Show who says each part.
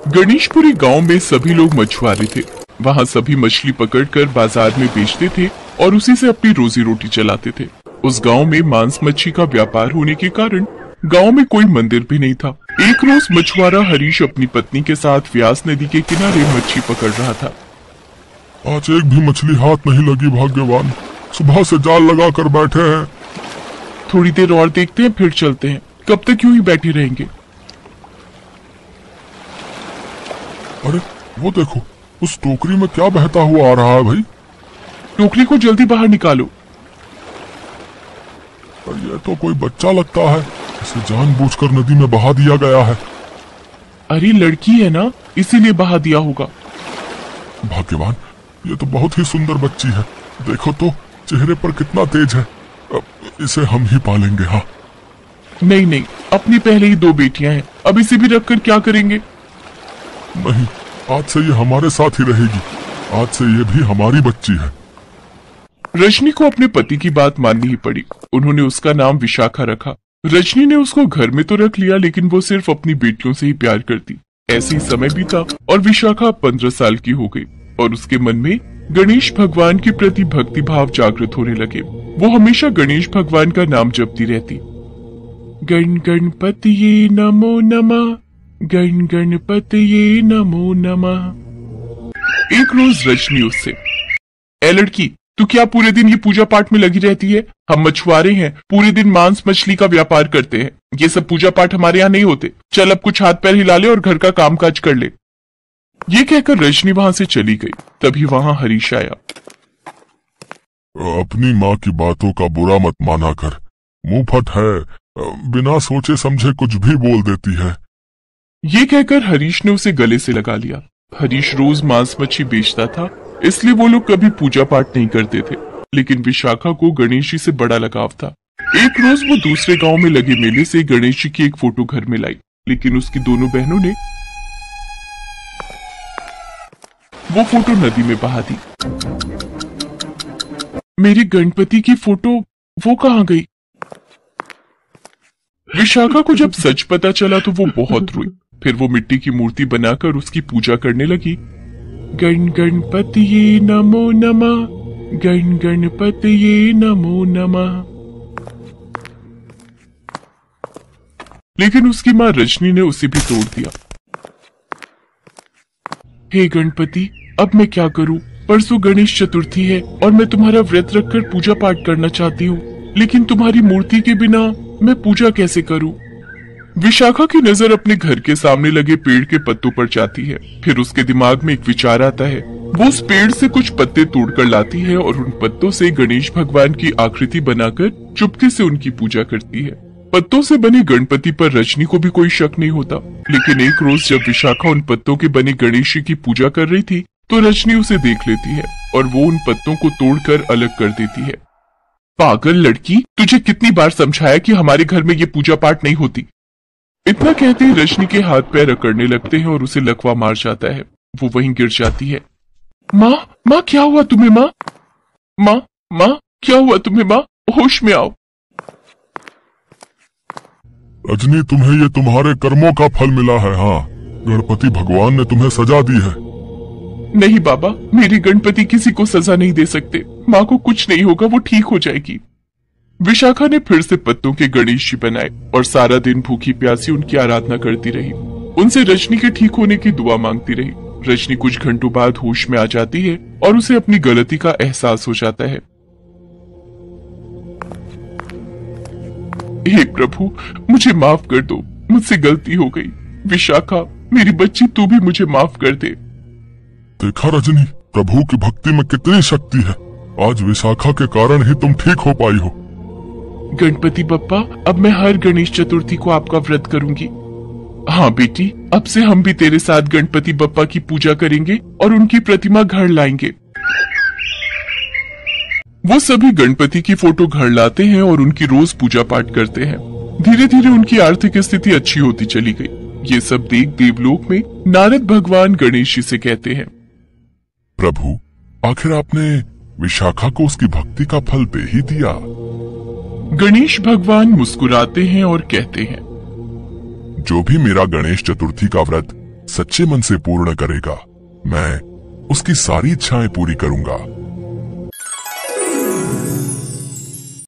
Speaker 1: गणेशपुरी गांव में सभी लोग मछुआरे थे। वहां सभी मछली पकड़कर बाजार में बेचते थे और उसी से अपनी रोजी रोटी चलाते थे। उस गांव में मांस मच्छी का व्यापार होने के कारण गांव में कोई मंदिर भी नहीं था। एक रोज मछुआरा हरीश अपनी पत्नी के साथ व्यास नदी के किनारे मच्छी पकड़ रहा था।
Speaker 2: आज एक भी मछली हाथ नहीं लगी भाग्यवान, सुबह से जाल लगा कर बैठे हैं।
Speaker 1: थोड़ी देर और देखते हैं फिर चलते हैं। कब तक यूं ही बैठे रहेंगे?
Speaker 2: अरे वो देखो, उस टोकरी में क्या बहता हुआ आ रहा है भाई?
Speaker 1: टोकरी को जल्दी बाहर निकालो।
Speaker 2: ये तो कोई बच्चा लगता है, इसे जानबूझकर नदी में बहा दिया गया है।
Speaker 1: अरे लड़की है ना, इसीलिए बहा दिया होगा।
Speaker 2: भाग्यवान, ये तो बहुत ही सुंदर बच्ची है। देखो तो चेहरे पर कितना तेज है। अब इसे हम ही पालेंगे। हाँ
Speaker 1: नहीं नहीं, अपनी पहले ही 2 बेटियां हैं, अब इसे भी रखकर क्या करेंगे?
Speaker 2: नहीं, आज से ये हमारे साथ ही रहेगी। आज से ये भी हमारी बच्ची है।
Speaker 1: रजनी को अपने पति की बात माननी ही पड़ी। उन्होंने उसका नाम विशाखा रखा। रजनी ने उसको घर में तो रख लिया, लेकिन वो सिर्फ अपनी बेटियों से ही प्यार करती। ऐसे ही समय बीता और विशाखा 15 साल की हो गई और उसके मन में गणेश भगवान के प्रति भक्ति भाव जागृत होने लगे। वो हमेशा गणेश भगवान का नाम जपती रहती। गण गणपतिये नमो नमः, गण गणपतिये नमो नमः। एक रोज रजनी उससे, ए लड़की, तू क्या पूरे दिन ये पूजा पाठ में लगी रहती है? हम मछुआरे हैं, पूरे दिन मांस मछली का व्यापार करते हैं। ये सब पूजा पाठ हमारे यहाँ नहीं होते। चल अब कुछ हाथ पैर हिला ले और घर का कामकाज कर ले। ये कहकर रजनी वहां से चली गई। तभी वहां हरीश आया।
Speaker 2: अपनी माँ की बातों का बुरा मत माना कर, मुंह फट है, बिना सोचे समझे कुछ भी बोल देती है।
Speaker 1: ये कहकर हरीश ने उसे गले से लगा लिया। हरीश रोज मांस मच्छी बेचता था, इसलिए वो लोग कभी पूजा पाठ नहीं करते थे। लेकिन विशाखा को गणेश जी से बड़ा लगाव था। एक रोज वो दूसरे गांव में लगे मेले से गणेश जी की एक फोटो घर में लाई, लेकिन उसकी दोनों बहनों ने वो फोटो नदी में बहा दी। मेरी गणपति की फोटो वो कहाँ गई? विशाखा को जब सच पता चला तो वो बहुत रोई। फिर वो मिट्टी की मूर्ति बनाकर उसकी पूजा करने लगी। गण गणपतिये नमो नमः, गण गणपतिये नमो नमः। लेकिन उसकी मां रजनी ने उसे भी तोड़ दिया। हे गणपति, अब मैं क्या करूं? परसों गणेश चतुर्थी है और मैं तुम्हारा व्रत रखकर पूजा पाठ करना चाहती हूँ, लेकिन तुम्हारी मूर्ति के बिना मैं पूजा कैसे करूं? विशाखा की नजर अपने घर के सामने लगे पेड़ के पत्तों पर जाती है। फिर उसके दिमाग में एक विचार आता है। वो उस पेड़ से कुछ पत्ते तोड़कर लाती है और उन पत्तों से गणेश भगवान की आकृति बनाकर चुपके से उनकी पूजा करती है। पत्तों से बने गणपति पर रजनी को भी कोई शक नहीं होता। लेकिन एक रोज जब विशाखा उन पत्तों के बने गणेश जी की पूजा कर रही थी तो रजनी उसे देख लेती है और वो उन पत्तों को तोड़कर अलग कर देती है। पागल लड़की, तुझे कितनी बार समझाया कि हमारे घर में ये पूजा पाठ नहीं होती। इतना कहते ही रजनी के हाथ पैर अकड़ने लगते हैं और उसे लकवा मार जाता है। वो वहीं गिर जाती है। माँ, माँ क्या हुआ तुम्हें? माँ, माँ, माँ क्या हुआ तुम्हें? माँ, होश में आओ।
Speaker 2: रजनी, तुम्हें ये तुम्हारे कर्मों का फल मिला है। हाँ, गणपति भगवान ने तुम्हें सजा दी है।
Speaker 1: नहीं बाबा, मेरी गणपति किसी को सजा नहीं दे सकते। माँ को कुछ नहीं होगा, वो ठीक हो जाएगी। विशाखा ने फिर से पत्तों के गणेश जी बनाए और सारा दिन भूखी प्यासी उनकी आराधना करती रही। उनसे रजनी के ठीक होने की दुआ मांगती रही। रजनी कुछ घंटों बाद होश में आ जाती है और उसे अपनी गलती का एहसास हो जाता है। हे प्रभु, मुझे माफ कर दो, मुझसे गलती हो गई। विशाखा, मेरी बच्ची, तू भी मुझे माफ कर दे।
Speaker 2: देखा रजनी, प्रभु की भक्ति में कितनी शक्ति है। आज विशाखा के कारण ही तुम ठीक हो पाई हो।
Speaker 1: गणपति बप्पा, अब मैं हर गणेश चतुर्थी को आपका व्रत करूंगी। हाँ बेटी, अब से हम भी तेरे साथ गणपति बप्पा की पूजा करेंगे और उनकी प्रतिमा घर लाएंगे। वो सभी गणपति की फोटो घर लाते हैं और उनकी रोज पूजा पाठ करते हैं। धीरे धीरे उनकी आर्थिक स्थिति अच्छी होती चली गई। ये सब देख देवलोक में नारद भगवान गणेश जी से कहते हैं,
Speaker 2: प्रभु, आखिर आपने विशाखा को उसकी भक्ति का फल दे ही दिया।
Speaker 1: गणेश भगवान मुस्कुराते हैं और कहते हैं,
Speaker 2: जो भी मेरा गणेश चतुर्थी का व्रत सच्चे मन से पूर्ण करेगा, मैं उसकी सारी इच्छाएं पूरी करूंगा।